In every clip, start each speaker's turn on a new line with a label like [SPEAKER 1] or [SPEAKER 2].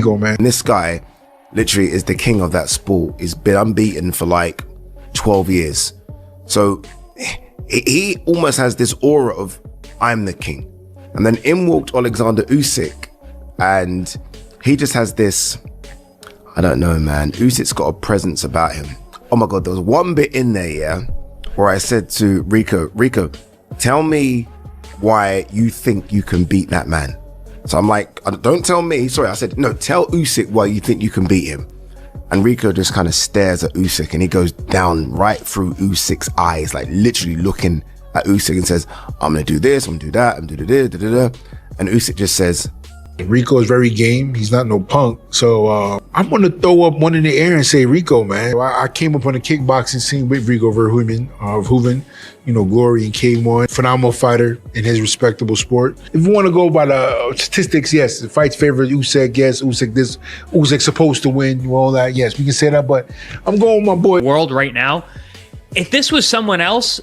[SPEAKER 1] Go, man.
[SPEAKER 2] And this guy literally is the king of that sport. He's been unbeaten for like 12 years. So he almost has this aura of, I'm the king. And then in walked Oleksandr Usyk, and he just has this, I don't know, man. Usyk's got a presence about him. Oh my God, there was one bit in there, yeah, where I said to Rico, tell me why you think you can beat that man. So I'm like, don't tell me, sorry, I said, no, tell Usyk why you think you can beat him. And Rico just kind of stares at Usyk, and he goes down right through Usyk's eyes, like literally looking at Usyk, and says, I'm gonna do this, I'm gonna do that, I'm gonna do this, and Usyk just says,
[SPEAKER 1] Rico is very game. He's not no punk. So I'm going to throw up one in the air and say Rico, man. I came up on the kickboxing scene with Rico Verhoeven, you know, Glory and K1. Phenomenal fighter in his respectable sport. If you want to go by the statistics, yes, the fight's favorite, Usyk, yes, Usyk's supposed to win, all that, yes, we can say that, but I'm going with my boy.
[SPEAKER 3] World right now, if this was someone else,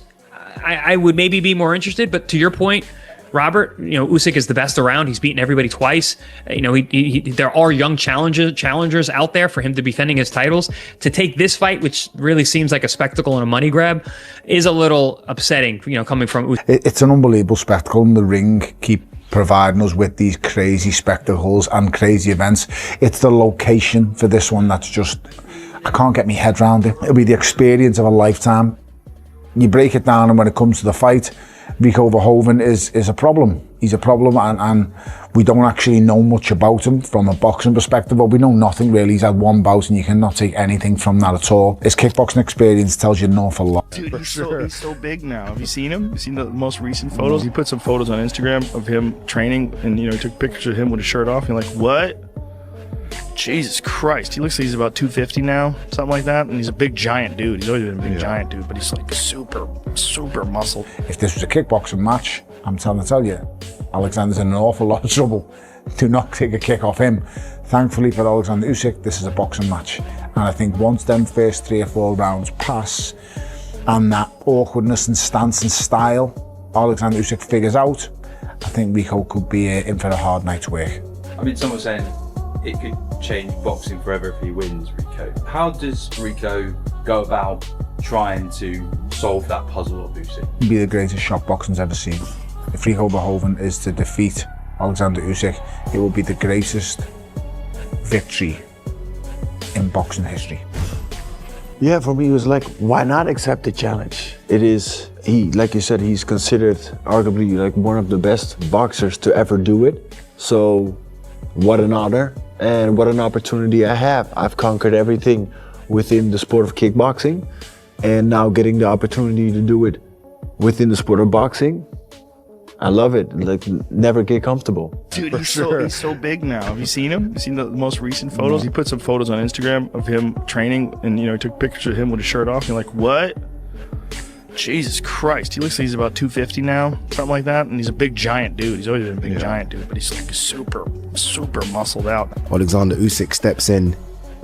[SPEAKER 3] I would maybe be more interested, but to your point, Robert, you know, Usyk is the best around. He's beaten everybody twice. You know, there are young challengers out there for him to be defending his titles. To take this fight, which really seems like a spectacle and a money grab, is a little upsetting, you know, coming from Usyk.
[SPEAKER 4] It's an unbelievable spectacle, and the ring keep providing us with these crazy spectacles and crazy events. It's the location for this one that's just, I can't get my head around it. It'll be the experience of a lifetime. You break it down, and when it comes to the fight, Rico Verhoeven is a problem. He's a problem, and we don't actually know much about him from a boxing perspective, but we know nothing really. He's had one bout, and you cannot take anything from that at all. His kickboxing experience tells you an awful lot.
[SPEAKER 5] Dude, he's so big now. Have you seen him? You seen the most recent photos? He put some photos on Instagram of him training, and you know, he took pictures of him with his shirt off. And you're like, what? Jesus Christ, he looks like he's about 250 now, something like that, and he's a big giant dude. He's always been a big giant dude, but he's like super muscled.
[SPEAKER 4] If this was a kickboxing match, I'm trying to tell you, Oleksandr's in an awful lot of trouble. Do not take a kick off him. Thankfully for Oleksandr Usyk, this is a boxing match, and I think once them first 3 or 4 rounds pass, and that awkwardness and stance and style Oleksandr Usyk figures out, I think Rico could be in for a hard night's work.
[SPEAKER 6] I mean, someone saying it could change boxing forever if he wins, Rico. How does Rico go about trying to solve that puzzle of Usyk?
[SPEAKER 4] He'd be the greatest shock boxing's ever seen. If Rico Verhoeven is to defeat Oleksandr Usyk, it will be the greatest victory in boxing history.
[SPEAKER 7] Yeah, for me it was like, why not accept the challenge? It is, like you said, he's considered arguably like one of the best boxers to ever do it. So what an honor. And what an opportunity I have. I've conquered everything within the sport of kickboxing, and now getting the opportunity to do it within the sport of boxing, I love it. Like, never get comfortable.
[SPEAKER 5] Dude, he's so big now. Have you seen him? You seen the most recent photos? He put some photos on Instagram of him training, and you know, he took pictures of him with his shirt off. And you're like, what? Jesus Christ, he looks like he's about 250 now, something like that, and he's a big giant dude. He's always been a big giant dude, but he's like super muscled out.
[SPEAKER 2] Oleksandr Usyk steps in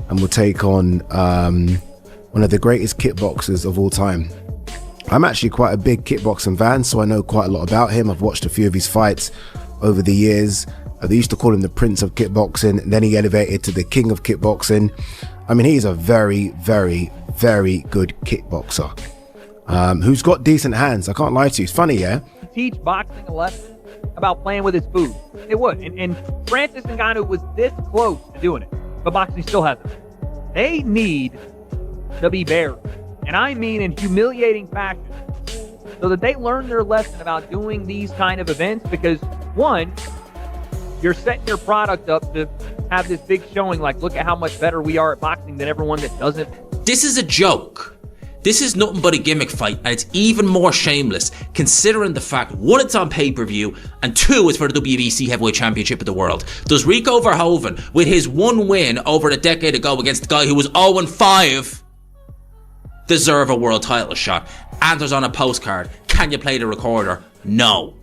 [SPEAKER 2] and will take on one of the greatest kickboxers of all time. I'm actually quite a big kickboxing fan, so I know quite a lot about him. I've watched a few of his fights over the years. They used to call him the Prince of Kickboxing, and then he elevated to the King of Kickboxing. I mean, he's a very good kickboxer. Who's got decent hands. I can't lie to you. It's funny, yeah?
[SPEAKER 8] Teach boxing a lesson about playing with his food. It would. And Francis Ngannou was this close to doing it, but boxing still hasn't. They need to be buried, and I mean in humiliating fashion, so that they learn their lesson about doing these kind of events, because one, you're setting your product up to have this big showing, like, look at how much better we are at boxing than everyone that doesn't.
[SPEAKER 9] This is a joke. This is nothing but a gimmick fight, and it's even more shameless considering the fact, one, it's on pay-per-view, and two, it's for the WBC Heavyweight Championship of the world. Does Rico Verhoeven, with his one win over a decade ago against the guy who was 0-5, deserve a world title shot? Answers on a postcard. Can you play the recorder? No.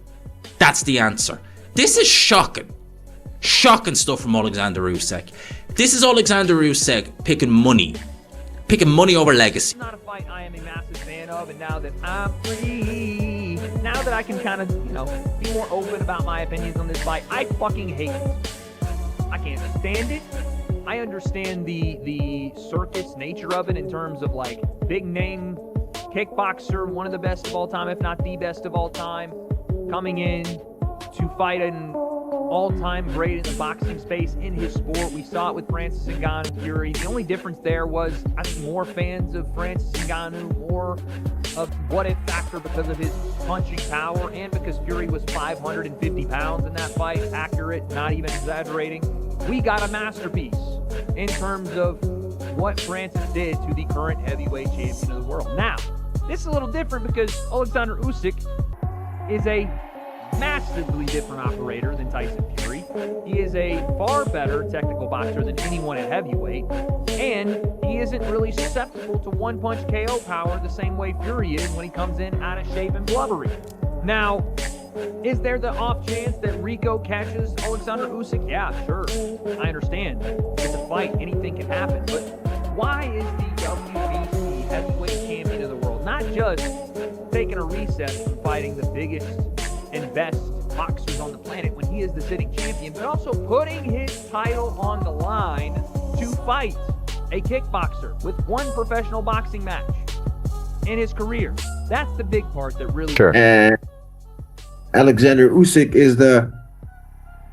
[SPEAKER 9] That's the answer. This is shocking. Shocking stuff from Oleksandr Usyk. This is Oleksandr Usyk picking money over legacy.
[SPEAKER 8] It's not a fight I am a massive fan of, and now that I'm free, now that I can kind of, you know, be more open about my opinions on this fight, I fucking hate it. I can't stand it. I understand the circus nature of it in terms of like big name kickboxer, one of the best of all time, if not the best of all time, coming in to fight an all-time great in the boxing space in his sport. We saw it with Francis Ngannou Fury. The only difference there was, I think, more fans of Francis Ngannou, more of what-if factor because of his punching power and because Fury was 550 pounds in that fight. Accurate, not even exaggerating. We got a masterpiece in terms of what Francis did to the current heavyweight champion of the world. Now, this is a little different because Oleksandr Usyk is a massively different operator than Tyson Fury. He is a far better technical boxer than anyone at heavyweight, and he isn't really susceptible to one-punch KO power the same way Fury is when he comes in out of shape and blubbery. Now, is there the off chance that Rico catches Oleksandr Usyk? Yeah, sure. I understand. It's a fight. Anything can happen. But why is the WBC heavyweight champion of the world not just taking a recess from fighting the biggest and best boxers on the planet when he is the sitting champion, but also putting his title on the line to fight a kickboxer with one professional boxing match in his career? That's the big part that really...
[SPEAKER 7] Sure. And Oleksandr Usyk is the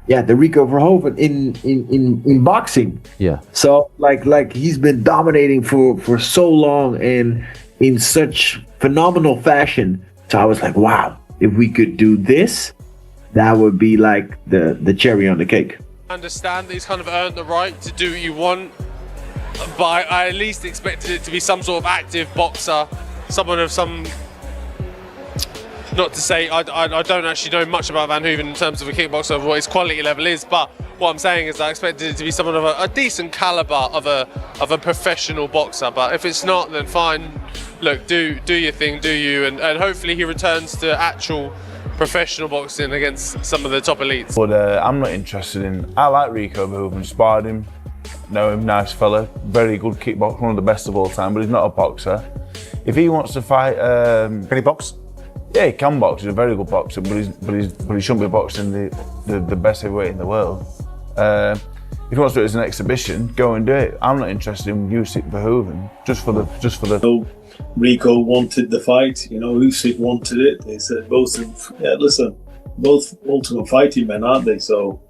[SPEAKER 7] Rico Verhoeven in boxing.
[SPEAKER 10] Yeah.
[SPEAKER 7] So like he's been dominating for so long and in such phenomenal fashion. So I was like, wow, if we could do this, that would be like the cherry on the cake.
[SPEAKER 11] I understand that he's kind of earned the right to do what you want, but I at least expected it to be some sort of active boxer, someone of some... Not to say I don't actually know much about Van Hooven in terms of a kickboxer, of what his quality level is, but what I'm saying is I expected it to be someone of a decent caliber of a professional boxer. But if it's not, then fine. Look, do your thing, do you, and hopefully he returns to actual professional boxing against some of the top elites.
[SPEAKER 12] But I'm not interested in. I like Rico Verhoeven, sparred him, know him, nice fella, very good kickboxer, one of the best of all time, but he's not a boxer. If he wants to fight,
[SPEAKER 10] can he box?
[SPEAKER 12] Yeah, he can box. He's a very good boxer, but he shouldn't be boxing the best heavyweight in the world. If he wants to do it as an exhibition, go and do it. I'm not interested in Usyk Verhoeven just for the.
[SPEAKER 13] So Rico wanted the fight. You know, Usyk wanted it. They said both. Both ultimate fighting men, aren't they? So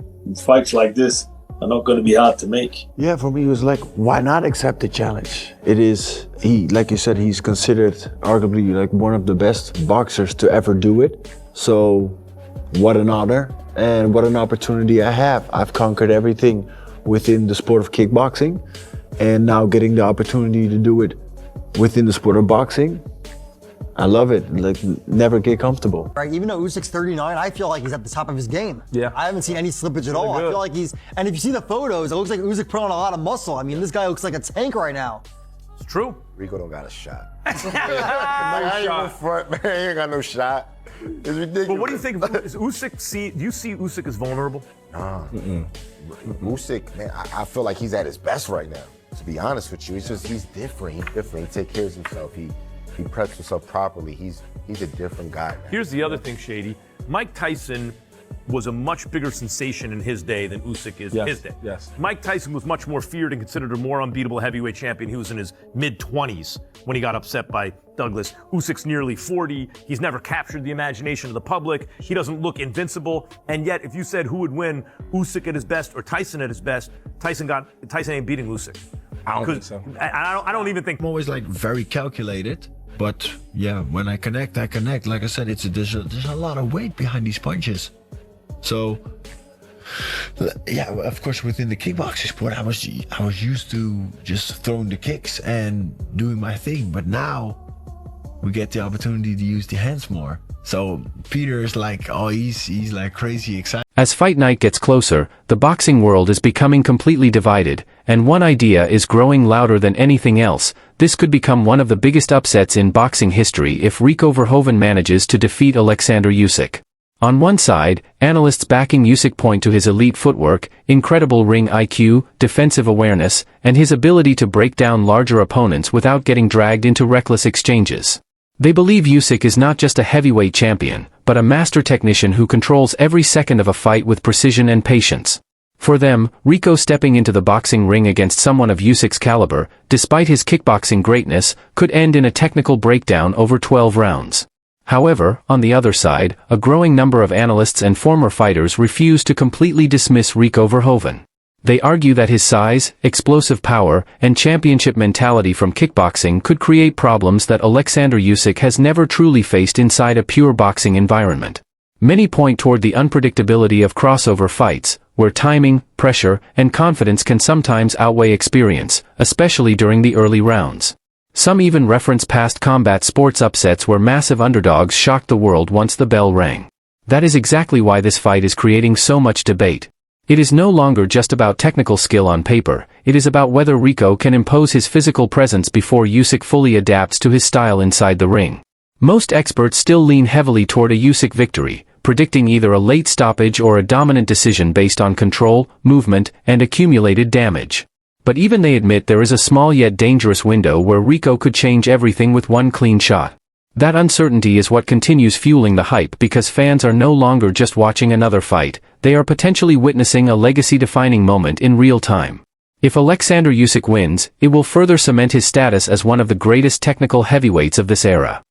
[SPEAKER 13] fights like this are not going to be hard to make.
[SPEAKER 7] Yeah, for me, it was like, why not accept the challenge? It is, like you said, he's considered arguably like one of the best boxers to ever do it. So what an honor and what an opportunity I have. I've conquered everything within the sport of kickboxing, and now getting the opportunity to do it within the sport of boxing, I love it. Like, never get comfortable.
[SPEAKER 10] Right, even though Usyk's 39, I feel like he's at the top of his game.
[SPEAKER 12] Yeah.
[SPEAKER 10] I haven't seen any slippage at all. I feel like and if you see the photos, it looks like Usyk put on a lot of muscle. I mean, this guy looks like a tank right now.
[SPEAKER 12] It's true.
[SPEAKER 2] Rico don't got a shot.
[SPEAKER 14] No shot. Front, man. He ain't got no shot. It's ridiculous.
[SPEAKER 15] But what do you think? Is Usyk? Do you see Usyk as vulnerable?
[SPEAKER 14] Nah. Usyk, man, I feel like he's at his best right now. To be honest with you, it's just he's different. He's different. He takes care of himself. He preps himself properly. He's a different guy, man.
[SPEAKER 15] Here's the other thing, Shady. Mike Tyson was a much bigger sensation in his day than Usyk is in his day.
[SPEAKER 12] Yes.
[SPEAKER 15] Mike Tyson was much more feared and considered a more unbeatable heavyweight champion. He was in his mid-20s when he got upset by Douglas. Usyk's nearly 40. He's never captured the imagination of the public. He doesn't look invincible. And yet, if you said who would win, Usyk at his best or Tyson at his best, Tyson ain't beating Usyk.
[SPEAKER 12] I don't think so.
[SPEAKER 15] I don't even think.
[SPEAKER 16] I'm always like very calculated. But yeah, when I connect, I connect. Like I said, there's a lot of weight behind these punches. So yeah, of course, within the kickboxing sport, I was used to just throwing the kicks and doing my thing. But now we get the opportunity to use the hands more. So Peter is like, oh, he's like crazy excited.
[SPEAKER 17] As fight night gets closer, the boxing world is becoming completely divided, and one idea is growing louder than anything else. This could become one of the biggest upsets in boxing history if Rico Verhoeven manages to defeat Oleksandr Usyk. On one side, analysts backing Usyk point to his elite footwork, incredible ring IQ, defensive awareness, and his ability to break down larger opponents without getting dragged into reckless exchanges. They believe Usyk is not just a heavyweight champion, but a master technician who controls every second of a fight with precision and patience. For them, Rico stepping into the boxing ring against someone of Usyk's caliber, despite his kickboxing greatness, could end in a technical breakdown over 12 rounds. However, on the other side, a growing number of analysts and former fighters refuse to completely dismiss Rico Verhoeven. They argue that his size, explosive power, and championship mentality from kickboxing could create problems that Oleksandr Usyk has never truly faced inside a pure boxing environment. Many point toward the unpredictability of crossover fights, where timing, pressure, and confidence can sometimes outweigh experience, especially during the early rounds. Some even reference past combat sports upsets where massive underdogs shocked the world once the bell rang. That is exactly why this fight is creating so much debate. It is no longer just about technical skill on paper, it is about whether Rico can impose his physical presence before Usyk fully adapts to his style inside the ring. Most experts still lean heavily toward a Usyk victory, predicting either a late stoppage or a dominant decision based on control, movement, and accumulated damage. But even they admit there is a small yet dangerous window where Rico could change everything with one clean shot. That uncertainty is what continues fueling the hype because fans are no longer just watching another fight, they are potentially witnessing a legacy-defining moment in real time. If Oleksandr Usyk wins, it will further cement his status as one of the greatest technical heavyweights of this era.